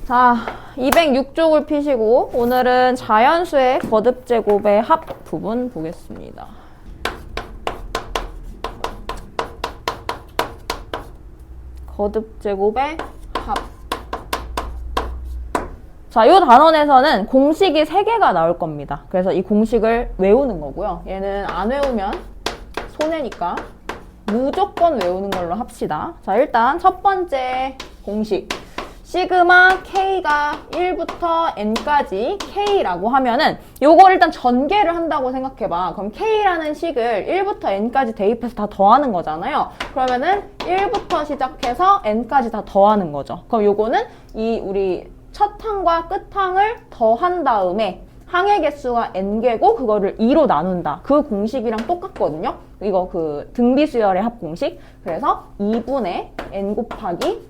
자, 206쪽을 피시고 오늘은 자연수의 거듭제곱의 합 부분 보겠습니다. 거듭제곱의 합. 자, 이 단원에서는 공식이 3개가 나올 겁니다. 그래서 이 공식을 외우는 거고요. 얘는 안 외우면 손해니까 무조건 외우는 걸로 합시다. 자, 일단 첫 번째 공식. 시그마 K가 1부터 N까지 K라고 하면은 요걸 일단 전개를 한다고 생각해봐. 그럼 K라는 식을 1부터 N까지 대입해서 다 더하는 거잖아요. 그러면은 1부터 시작해서 N까지 다 더하는 거죠. 그럼 요거는 이 우리 첫 항과 끝 항을 더한 다음에 항의 개수가 N개고 그거를 2로 나눈다. 그 공식이랑 똑같거든요. 이거 그 등비수열의 합 공식. 그래서 2분의 N 곱하기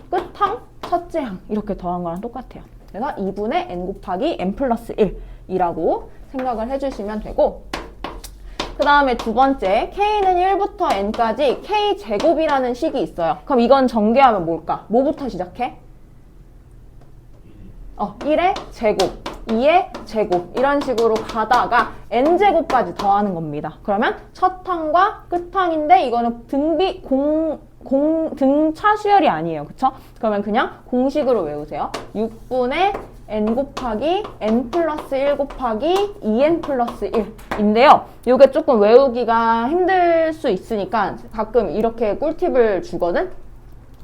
끝항 첫째 항 이렇게 더한 거랑 똑같아요. 그래서 2분의 N 곱하기 N 플러스 1이라고 생각을 해주시면 되고, 그 다음에 두 번째 K는 1부터 N까지 K제곱이라는 식이 있어요. 그럼 이건 전개하면 뭘까? 뭐부터 시작해? 1의 제곱, 2의 제곱 이런 식으로 가다가 N제곱까지 더하는 겁니다. 그러면 첫 항과 끝 항인데 이거는 등차 수열이 아니에요. 그쵸? 그러면 그냥 공식으로 외우세요. 6분의 N 곱하기 N 플러스 1 곱하기 2N 플러스 1인데요. 이게 조금 외우기가 힘들 수 있으니까 가끔 이렇게 꿀팁을 주거든?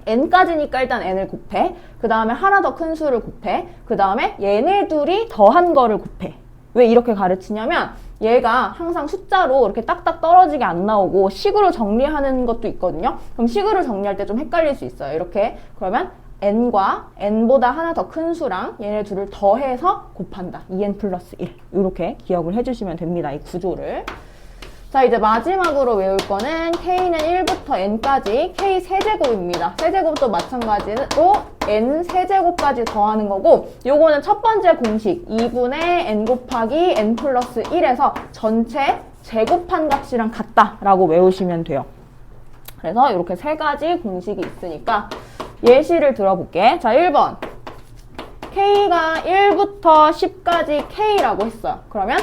N까지니까 일단 N을 곱해. 그 다음에 하나 더 큰 수를 곱해. 그 다음에 얘네 둘이 더한 거를 곱해. 왜 이렇게 가르치냐면 얘가 항상 숫자로 이렇게 딱딱 떨어지게 안 나오고 식으로 정리하는 것도 있거든요. 그럼 식으로 정리할 때 좀 헷갈릴 수 있어요. 이렇게 그러면 N과 N보다 하나 더 큰 수랑 얘네 둘을 더해서 곱한다. 2N 플러스 1 이렇게 기억을 해주시면 됩니다. 이 구조를. 자, 이제 마지막으로 외울 거는 K는 1부터 N까지 K 세제곱입니다. 세제곱도 마찬가지로 N 세제곱까지 더하는 거고, 요거는 첫 번째 공식 2분의 N 곱하기 N 플러스 1에서 전체 제곱한 값이랑 같다라고 외우시면 돼요. 그래서 이렇게 세 가지 공식이 있으니까 예시를 들어볼게. 자, 1번 K가 1부터 10까지 K라고 했어요. 그러면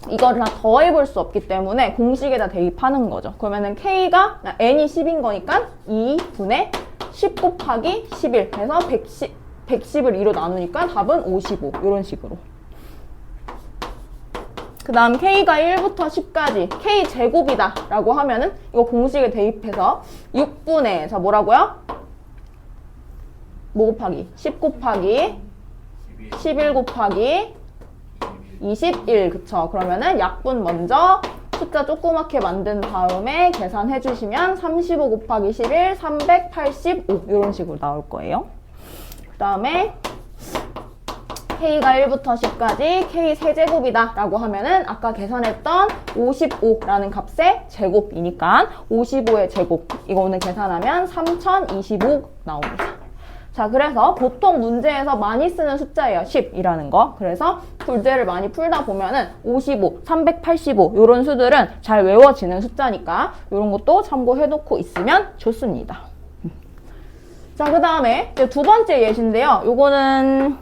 이거를 다 더해볼 수 없기 때문에 공식에다 대입하는 거죠. 그러면은 K가 N이 10인 거니까 2분의 10 곱하기 11 해서 110을 2로 나누니까 답은 55 이런 식으로. 그 다음 K가 1부터 10까지 K 제곱이다 라고 하면은 이거 공식에 대입해서 6분의 자 뭐라고요? 뭐 곱하기? 10 곱하기 11 곱하기 21 그쵸? 그러면은 약분 먼저 숫자 조그맣게 만든 다음에 계산해 주시면 35 곱하기 11 385 이런 식으로 나올 거예요. 그 다음에 K가 1부터 10까지 K 세제곱이다 라고 하면은 아까 계산했던 55라는 값의 제곱이니까 55의 제곱 이거는 계산하면 3025 나옵니다. 자, 그래서 보통 문제에서 많이 쓰는 숫자예요. 10이라는 거. 그래서 불제를 많이 풀다 보면은 55, 385 이런 수들은 잘 외워지는 숫자니까 이런 것도 참고해놓고 있으면 좋습니다. 자, 그 다음에 두 번째 예시인데요. 요거는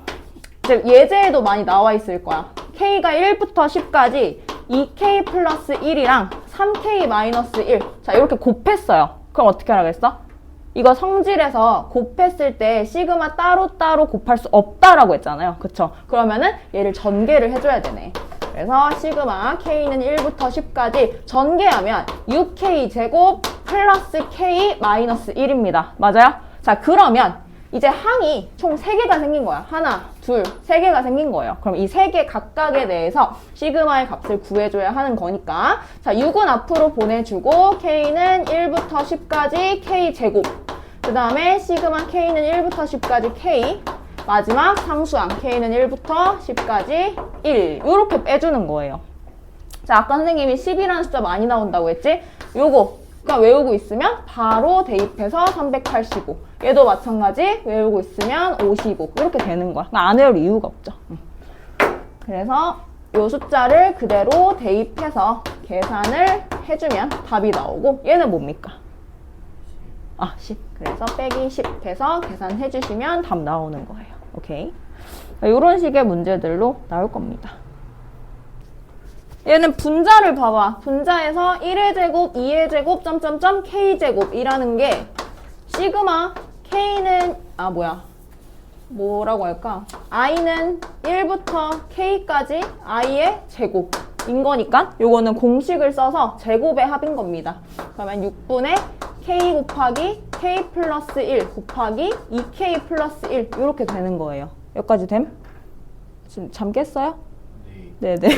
이제 예제에도 많이 나와 있을 거야. K가 1부터 10까지 2K 플러스 1이랑 3K 마이너스 1. 자, 이렇게 곱했어요. 그럼 어떻게 하라겠어? 이거 성질에서 곱했을 때 시그마 따로따로 곱할 수 없다라고 했잖아요. 그쵸? 그러면은 얘를 전개를 해줘야 되네. 그래서 시그마 K는 1부터 10까지 전개하면 6K 제곱 플러스 K 마이너스 1입니다. 맞아요? 자, 그러면 이제 항이 총 3개가 생긴 거야. 하나, 둘, 3개가 생긴 거예요. 그럼 이 3개 각각에 대해서 시그마의 값을 구해줘야 하는 거니까 자, 6은 앞으로 보내주고 K는 1부터 10까지 K 제곱 그 다음에 시그마 K는 1부터 10까지 K 마지막 상수항 K는 1부터 10까지 1 이렇게 빼주는 거예요. 자, 아까 선생님이 10이라는 숫자 많이 나온다고 했지? 요거 그러니까 외우고 있으면 바로 대입해서 385 얘도 마찬가지 외우고 있으면 55 이렇게 되는 거야. 그러니까 안 외울 이유가 없죠. 그래서 이 숫자를 그대로 대입해서 계산을 해주면 답이 나오고 얘는 뭡니까? 10. 그래서 빼기 10 해서 계산해 주시면 답 나오는 거예요. 오케이. 이런 식의 문제들로 나올 겁니다. 얘는 분자를 봐봐. 분자에서 1의 제곱, 2의 제곱, 점점점 k제곱 이라는 게 시그마 k는 뭐라고 할까? i는 1부터 k까지 i의 제곱인 거니까 요거는 공식을 써서 제곱의 합인 겁니다. 그러면 6분의 k 곱하기 k 플러스 1 곱하기 2k 플러스 1 이렇게 되는 거예요. 여기까지 됨? 지금 잠 깼어요? 네. 네네.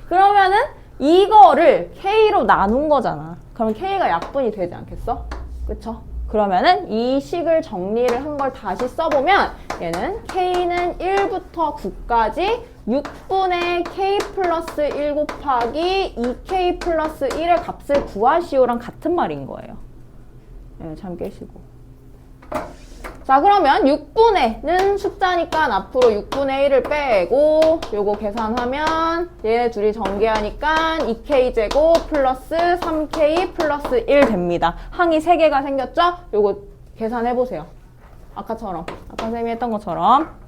그러면은 이거를 k로 나눈 거잖아. 그러면 k가 약분이 되지 않겠어? 그쵸? 그러면은 이 식을 정리를 한 걸 다시 써보면 얘는 k는 1부터 9까지 6분의 k 플러스 1 곱하기 2k 플러스 1의 값을 구하시오랑 같은 말인 거예요. 네, 잠 깨시고. 자, 그러면 6분의는 숫자니까 앞으로 6분의 1을 빼고 요거 계산하면 얘네 둘이 전개하니까 2k제곱 플러스 3k 플러스 1 됩니다. 항이 3개가 생겼죠? 요거 계산해보세요. 아까 쌤이 했던 것처럼.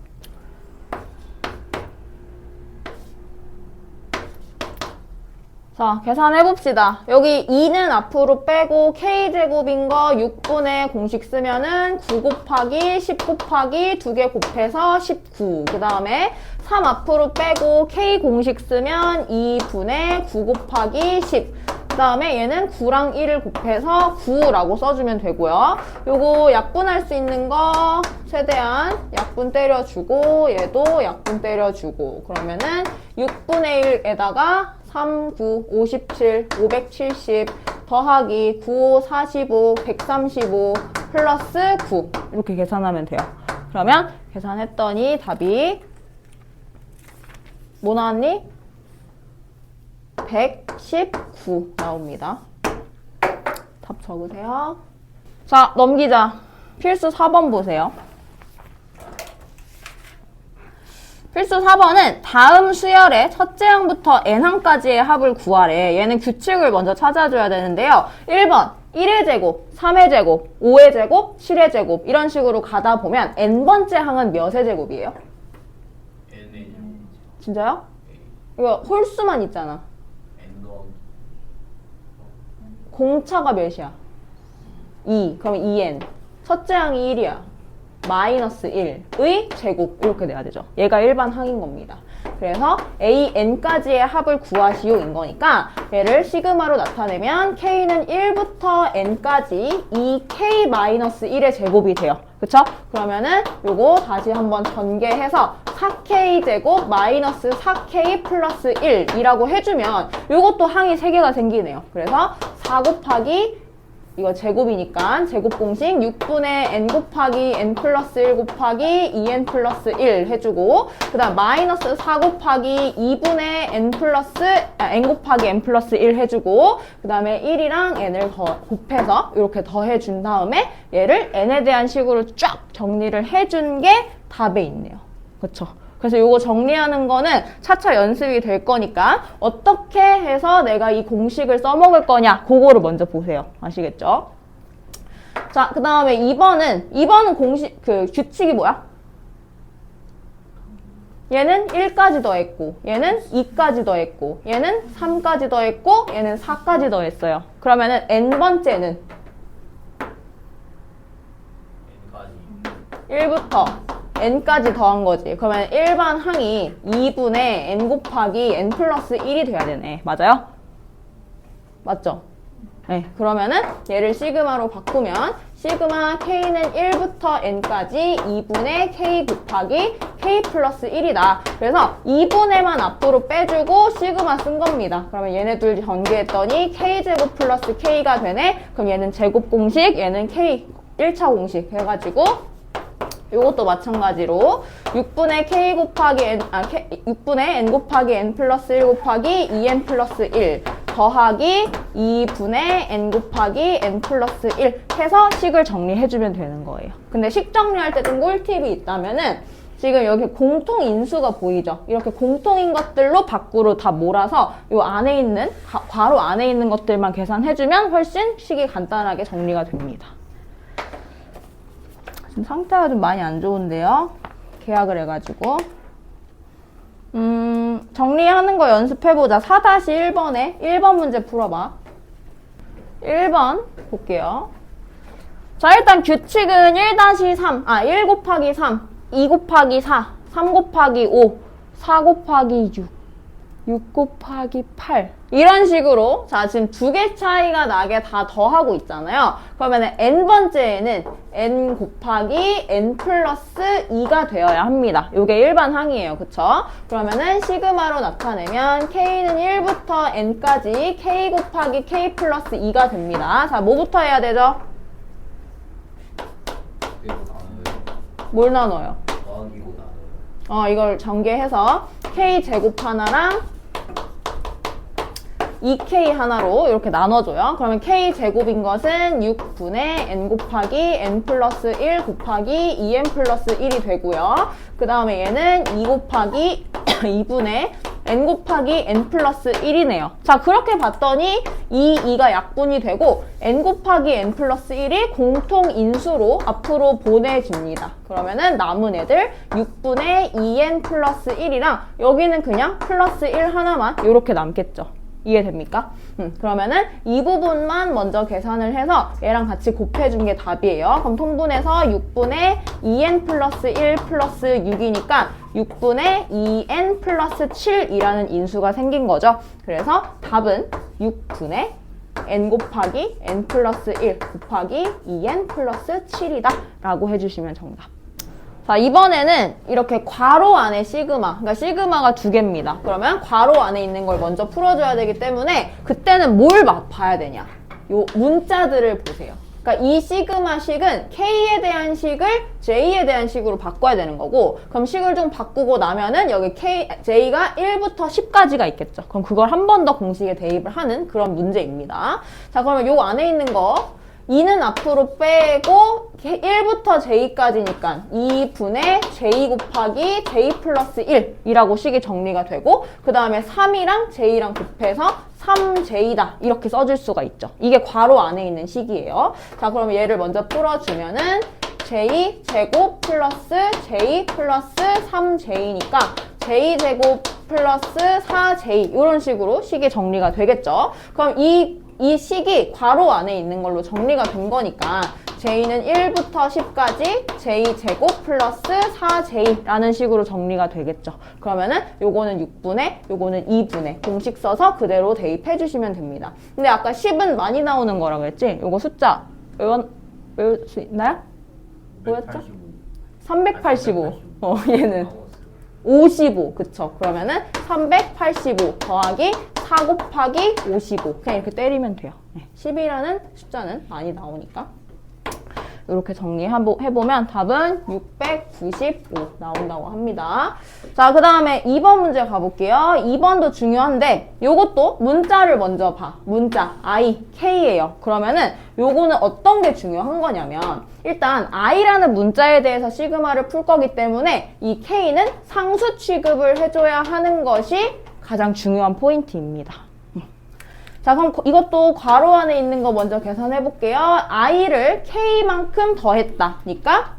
자, 계산해봅시다. 여기 2는 앞으로 빼고 k제곱인 거 6분의 공식 쓰면은 9 곱하기 10 곱하기 2개 곱해서 19. 그 다음에 3 앞으로 빼고 k 공식 쓰면 2분의 9 곱하기 10. 그 다음에 얘는 9랑 1을 곱해서 9라고 써주면 되고요. 요거 약분할 수 있는 거 최대한 약분 때려주고 얘도 약분 때려주고 그러면은 6분의 1에다가 3, 9, 57, 570 더하기 9, 5, 45, 135 플러스 9 이렇게 계산하면 돼요. 그러면 계산했더니 답이 뭐 나왔니? 119 나옵니다. 답 적으세요. 자, 넘기자. 필수 4번 보세요. 필수 4번은 다음 수열의 첫째 항부터 n항까지의 합을 구하래. 얘는 규칙을 먼저 찾아줘야 되는데요. 1번 1의 제곱, 3의 제곱, 5의 제곱, 7의 제곱 이런 식으로 가다 보면 n번째 항은 몇의 제곱이에요? n의 제곱. 진짜요? 이거 홀수만 있잖아. n 더하기 공차가 몇이야? 2. 그러면 2n. 첫째 항이 1이야. 마이너스 1의 제곱 이렇게 돼야 되죠. 얘가 일반 항인 겁니다. 그래서 AN까지의 합을 구하시오인 거니까 얘를 시그마로 나타내면 K는 1부터 N까지 2K-1의 제곱이 돼요. 그쵸? 그러면은 요거 다시 한번 전개해서 4K 제곱 마이너스 4K 플러스 1이라고 해주면 요것도 항이 3개가 생기네요. 그래서 4 곱하기 이거 제곱이니까 제곱 공식 6분의 n 곱하기 n 플러스 1 곱하기 2n 플러스 1 해주고 그 다음 마이너스 4 곱하기 2분의 n 곱하기 n 플러스 1 해주고 그 다음에 1이랑 n을 곱해서 이렇게 더해준 다음에 얘를 n에 대한 식으로 쫙 정리를 해준 게 답에 있네요. 그쵸? 그래서 이거 정리하는 거는 차차 연습이 될 거니까 어떻게 해서 내가 이 공식을 써먹을 거냐 그거를 먼저 보세요. 아시겠죠? 자, 그 다음에 2번은 공식, 규칙이 뭐야? 얘는 1까지 더했고 얘는 2까지 더했고 얘는 3까지 더했고 얘는 4까지 더했어요. 그러면은 n번째는 n까지 1부터 n까지 더한 거지. 그러면 일반 항이 2분의 n 곱하기 n 플러스 1이 돼야 되네. 맞아요? 맞죠? 네. 그러면은 얘를 시그마로 바꾸면 시그마 k는 1부터 n까지 2분의 k 곱하기 k 플러스 1이다. 그래서 2분의만 앞으로 빼주고 시그마 쓴 겁니다. 그러면 얘네 둘 전개했더니 k제곱 플러스 k가 되네. 그럼 얘는 제곱 공식, 얘는 k 1차 공식 해가지고 요것도 마찬가지로 6분의 k 곱하기 n, 6분의 n 곱하기 n 플러스 1 곱하기 2n 플러스 1 더하기 2분의 n 곱하기 n 플러스 1 해서 식을 정리해주면 되는 거예요. 근데 식 정리할 때 좀 꿀팁이 있다면은 지금 여기 공통 인수가 보이죠? 이렇게 공통인 것들로 밖으로 다 몰아서 요 안에 있는, 괄호 안에 있는 것들만 계산해주면 훨씬 식이 간단하게 정리가 됩니다. 지금 상태가 좀 많이 안 좋은데요. 계약을 해가지고. 정리하는 거 연습해보자. 4-1번에 1번 문제 풀어봐. 1번 볼게요. 자, 일단 규칙은 1-3, 1 곱하기 3, 2 곱하기 4, 3 곱하기 5, 4 곱하기 6, 6 곱하기 8 이런 식으로 자 지금 두 개 차이가 나게 다 더하고 있잖아요. 그러면 n번째에는 n 곱하기 n 플러스 2가 되어야 합니다. 요게 일반 항이에요. 그쵸? 그러면은 시그마로 나타내면 k는 1부터 n까지 k 곱하기 k 플러스 2가 됩니다. 자, 뭐부터 해야 되죠? 그리고 나눠요. 뭘 나눠요? 더하기고 나눠요. 이걸 전개해서 k 제곱 하나랑 2k 하나로 이렇게 나눠줘요. 그러면 k 제곱인 것은 6분의 n 곱하기 n 플러스 1 곱하기 2n 플러스 1이 되고요. 그 다음에 얘는 2 곱하기 2분의 n 곱하기 n 플러스 1이네요. 자, 그렇게 봤더니 2가 약분이 되고 n 곱하기 n 플러스 1이 공통 인수로 앞으로 보내집니다. 그러면은 남은 애들 6분의 2n 플러스 1이랑 여기는 그냥 플러스 1 하나만 이렇게 남겠죠. 이해됩니까? 그러면은 이 부분만 먼저 계산을 해서 얘랑 같이 곱해준 게 답이에요. 그럼 통분해서 6분의 2n 플러스 1 플러스 6이니까 6분의 2n 플러스 7이라는 인수가 생긴 거죠. 그래서 답은 6분의 n 곱하기 n 플러스 1 곱하기 2n 플러스 7이다 라고 해주시면 정답. 자, 이번에는 이렇게 괄호 안에 시그마, 그러니까 시그마가 두 개입니다. 그러면 괄호 안에 있는 걸 먼저 풀어줘야 되기 때문에 그때는 뭘 봐야 되냐? 요 문자들을 보세요. 그러니까 이 시그마 식은 K에 대한 식을 J에 대한 식으로 바꿔야 되는 거고, 그럼 식을 좀 바꾸고 나면은 여기 J가 1부터 10까지가 있겠죠. 그럼 그걸 한 번 더 공식에 대입을 하는 그런 문제입니다. 자, 그러면 요 안에 있는 거 2는 앞으로 빼고 1부터 j까지니까 2분의 j 곱하기 j 플러스 1이라고 식이 정리가 되고, 그 다음에 3이랑 j랑 곱해서 3j다 이렇게 써줄 수가 있죠. 이게 괄호 안에 있는 식이에요. 자, 그럼 얘를 먼저 풀어주면은 j 제곱 플러스 j 플러스 3j니까 j제곱 플러스 4j 이런 식으로 식이 정리가 되겠죠. 그럼 이 식이 괄호 안에 있는 걸로 정리가 된 거니까 j는 1부터 10까지 j제곱 플러스 4j라는 식으로 정리가 되겠죠. 그러면은 요거는 6분의 요거는 2분의 공식 써서 그대로 대입해 주시면 됩니다. 근데 아까 10은 많이 나오는 거라고 했지? 요거 숫자 외울 수 있나요? 뭐였죠? 385. 얘는 55. 그쵸? 그러면은 385 더하기 4 곱하기 55 그냥 이렇게 때리면 돼요. 10이라는 숫자는 많이 나오니까 이렇게 정리해보면 답은 695 나온다고 합니다. 자, 그 다음에 2번 문제 가볼게요. 2번도 중요한데 요것도 문자를 먼저 봐. 문자 I, K예요. 그러면은 요거는 어떤 게 중요한 거냐면 일단 I라는 문자에 대해서 시그마를 풀 거기 때문에 이 K는 상수 취급을 해줘야 하는 것이 가장 중요한 포인트입니다. 자, 그럼 이것도 괄호 안에 있는 거 먼저 계산해 볼게요. i를 k만큼 더했다니까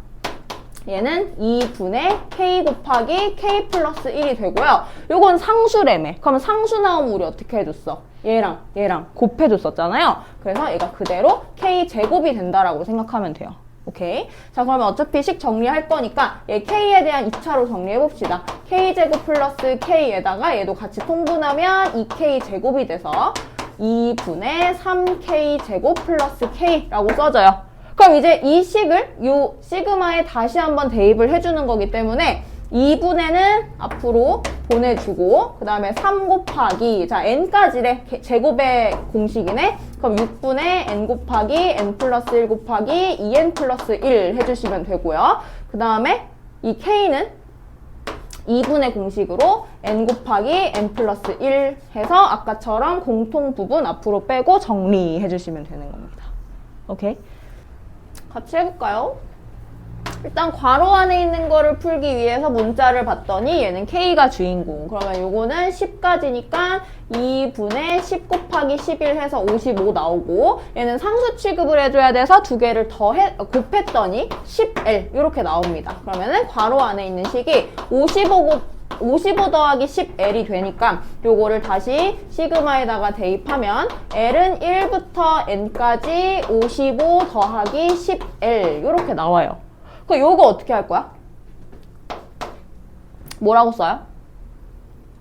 얘는 2분의 k 곱하기 k 플러스 1이 되고요. 요건 상수래매. 그럼 상수 나오면 우리 어떻게 해줬어? 얘랑 곱해줬었잖아요. 그래서 얘가 그대로 k 제곱이 된다라고 생각하면 돼요. 오케이. 자, 그러면 어차피 식 정리할 거니까 얘 k에 대한 2차로 정리해 봅시다. k제곱 플러스 k에다가 얘도 같이 통분하면 2k 제곱이 돼서 2분의 3k 제곱 플러스 k라고 써져요. 그럼 이제 이 식을 요 시그마에 다시 한번 대입을 해주는 거기 때문에 2분의는 앞으로 보내주고 그 다음에 3 곱하기 자 n까지래 제곱의 공식이네. 그럼 6분의 n 곱하기 n 플러스 1 곱하기 2n 플러스 1 해주시면 되고요. 그 다음에 이 k는 2분의 공식으로 n 곱하기 n 플러스 1 해서 아까처럼 공통 부분 앞으로 빼고 정리해 주시면 되는 겁니다. 오케이? 같이 해볼까요? 일단 괄호 안에 있는 거를 풀기 위해서 문자를 봤더니 얘는 K가 주인공. 그러면 요거는 10까지니까 2분의 10 곱하기 11 해서 55 나오고, 얘는 상수 취급을 해줘야 돼서 두 개를 곱했더니 10L 이렇게 나옵니다. 그러면은 괄호 안에 있는 식이 55 더하기 10L이 되니까 요거를 다시 시그마에다가 대입하면 L은 1부터 N까지 55 더하기 10L 이렇게 나와요. 그럼 요거 어떻게 할 거야? 뭐라고 써요?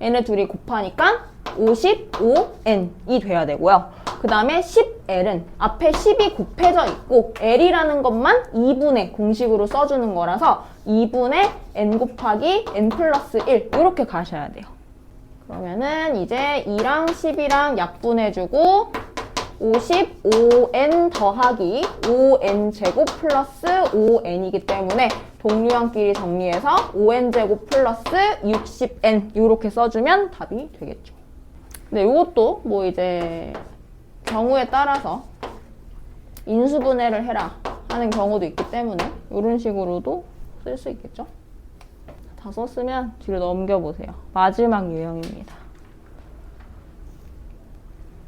N을 둘이 곱하니까 55N이 돼야 되고요. 그 다음에 10L은 앞에 10이 곱해져 있고 L이라는 것만 2분의 공식으로 써주는 거라서 2분의 N 곱하기 N 플러스 1 이렇게 가셔야 돼요. 그러면은 이제 2랑 10이랑 약분해주고 55N 더하기 5N 제곱 플러스 5N이기 때문에 동류항끼리 정리해서 5N 제곱 플러스 60N 이렇게 써주면 답이 되겠죠. 근데 이것도 뭐 이제 경우에 따라서 인수분해를 해라 하는 경우도 있기 때문에 이런 식으로도 쓸 수 있겠죠. 다 썼으면 뒤로 넘겨보세요. 마지막 유형입니다.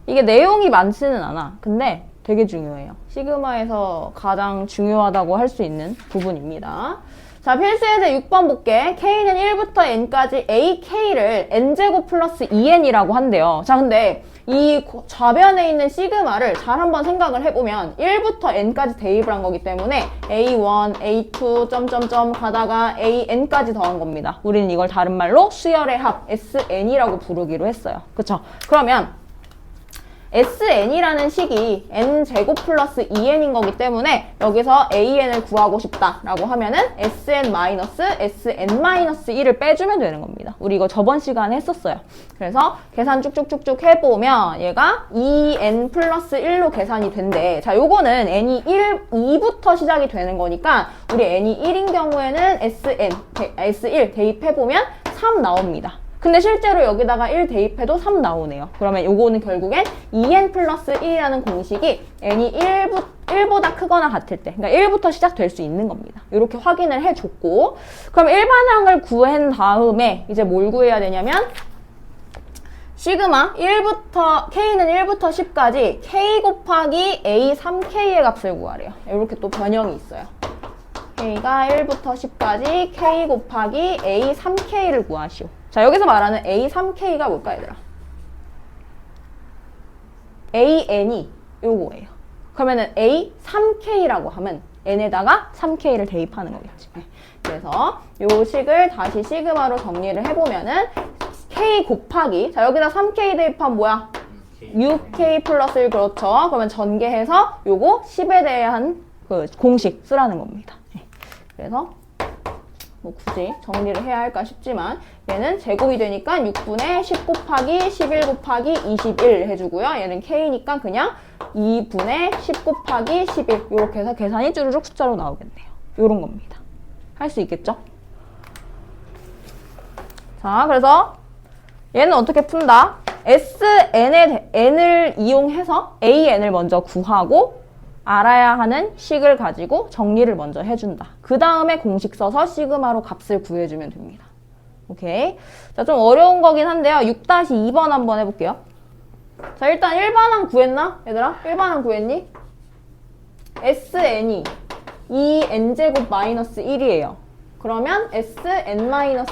이게 내용이 많지는 않아. 근데 되게 중요해요. 시그마에서 가장 중요하다고 할 수 있는 부분입니다. 자, 필수예제 6번 볼게. K는 1부터 N까지 AK를 N제곱 플러스 2N이라고 한대요. 자, 근데 이 좌변에 있는 시그마를 잘 한번 생각을 해보면 1부터 N까지 대입을 한 거기 때문에 A1, A2, 점점점 가다가 AN까지 더한 겁니다. 우리는 이걸 다른 말로 수열의 합, SN이라고 부르기로 했어요. 그쵸? 그러면 SN이라는 식이 N제곱 플러스 2N인 거기 때문에 여기서 AN을 구하고 싶다라고 하면은 SN 마이너스 SN 마이너스 1을 빼주면 되는 겁니다. 우리 이거 저번 시간에 했었어요. 그래서 계산 쭉쭉쭉쭉 해보면 얘가 2N 플러스 1로 계산이 된대. 자, 요거는 N이 2부터 시작이 되는 거니까 우리 N이 1인 경우에는 S1 대입해보면 3 나옵니다. 근데 실제로 여기다가 1 대입해도 3 나오네요. 그러면 요거는 결국엔 2n 플러스 1이라는 공식이 n이 1보다 크거나 같을 때, 그러니까 1부터 시작될 수 있는 겁니다. 이렇게 확인을 해줬고, 그럼 일반항을 구한 다음에 이제 뭘 구해야 되냐면 시그마 K는 1부터 10까지 K 곱하기 A 3K의 값을 구하래요. 이렇게 또 변형이 있어요. K가 1부터 10까지 K 곱하기 A 3K를 구하시오. 자, 여기서 말하는 A3K가 뭘까, 얘들아? AN이 요거예요. 그러면은 A3K라고 하면 N에다가 3K를 대입하는 거겠지. 그래서 요 식을 다시 시그마로 정리를 해보면은 K 곱하기, 자, 여기다 3K 대입하면 뭐야? 6K 플러스 1, 그렇죠. 그러면 전개해서 요거 10에 대한 그 공식 쓰라는 겁니다. 그래서 뭐 굳이 정리를 해야 할까 싶지만 얘는 제곱이 되니까 6분의 10 곱하기 11 곱하기 21 해주고요. 얘는 K니까 그냥 2분의 10 곱하기 11 이렇게 해서 계산이 쭈르륵 숫자로 나오겠네요. 이런 겁니다. 할 수 있겠죠? 자, 그래서 얘는 어떻게 푼다? N을 이용해서 AN을 먼저 구하고 알아야 하는 식을 가지고 정리를 먼저 해준다. 그 다음에 공식 써서 시그마로 값을 구해주면 됩니다. 오케이. 자, 좀 어려운 거긴 한데요. 6-2번 한번 해볼게요. 자, 일단 일반항 구했나? 얘들아? 일반항 구했니? SN이 2n제곱 마이너스 1이에요. 그러면 SN-1은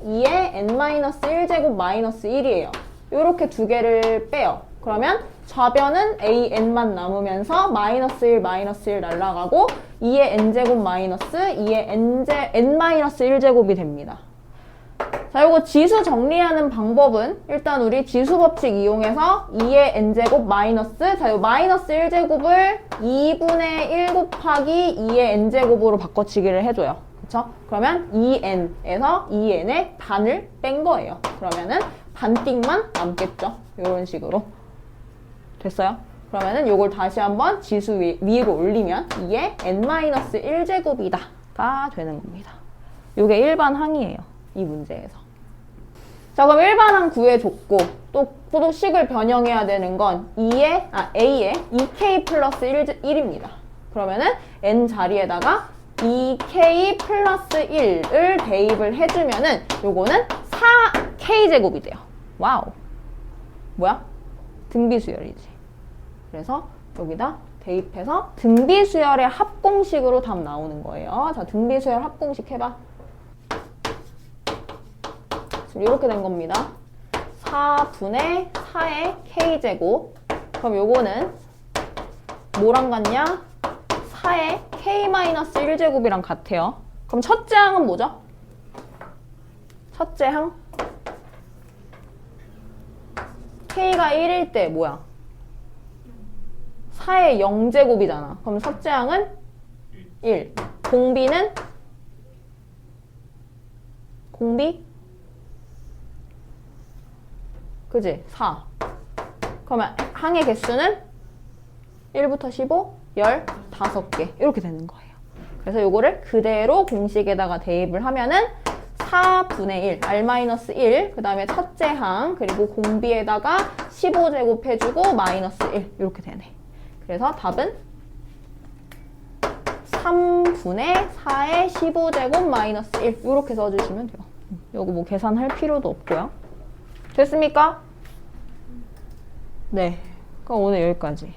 2의 n-1제곱 마이너스 1이에요. 요렇게 두 개를 빼요. 그러면 좌변은 AN만 남으면서 마이너스 1, 마이너스 1 날라가고 2의 n제곱 마이너스 2의 n-1제곱이 됩니다. 자, 요거 지수 정리하는 방법은 일단 우리 지수 법칙 이용해서 2의 n제곱 마이너스, 자, 요 마이너스 1제곱을 2분의 1 곱하기 2의 n제곱으로 바꿔치기를 해줘요. 그쵸? 그러면 2n에서 2n의 반을 뺀 거예요. 그러면은 반띵만 남겠죠? 요런 식으로. 됐어요? 그러면은 요걸 다시 한번 지수 위로 올리면 2의 n-1제곱이다 가 되는 겁니다. 요게 일반항이에요. 이 문제에서. 자, 그럼 일반항 구해줬고 또 식을 변형해야 되는 건 A의 2k 플러스 1입니다. 그러면은 n 자리에다가 2k 플러스 1을 대입을 해주면은 요거는 4k제곱이 돼요. 와우. 뭐야? 등비수열이지. 그래서 여기다 대입해서 등비수열의 합공식으로 답 나오는 거예요. 자, 등비수열 합공식 해봐. 지금 이렇게 된 겁니다. 4분의 4의 k제곱. 그럼 요거는 뭐랑 같냐? 4의 k-1제곱이랑 같아요. 그럼 첫째 항은 뭐죠? 첫째 항 k가 1일 때 뭐야? 4의 0제곱이잖아. 그럼 첫째 항은 1. 공비는? 공비? 그지? 4. 그러면 항의 개수는 1부터 15, 15개. 이렇게 되는 거예요. 그래서 요거를 그대로 공식에다가 대입을 하면은 4분의 1, R-1, 그 다음에 첫째 항, 그리고 공비에다가 15제곱 해주고 마이너스 1. 이렇게 되네. 그래서 답은 3분의 4의 15제곱 마이너스 1. 이렇게 써주시면 돼요. 요거 뭐 계산할 필요도 없고요. 됐습니까? 네. 그럼 오늘 여기까지.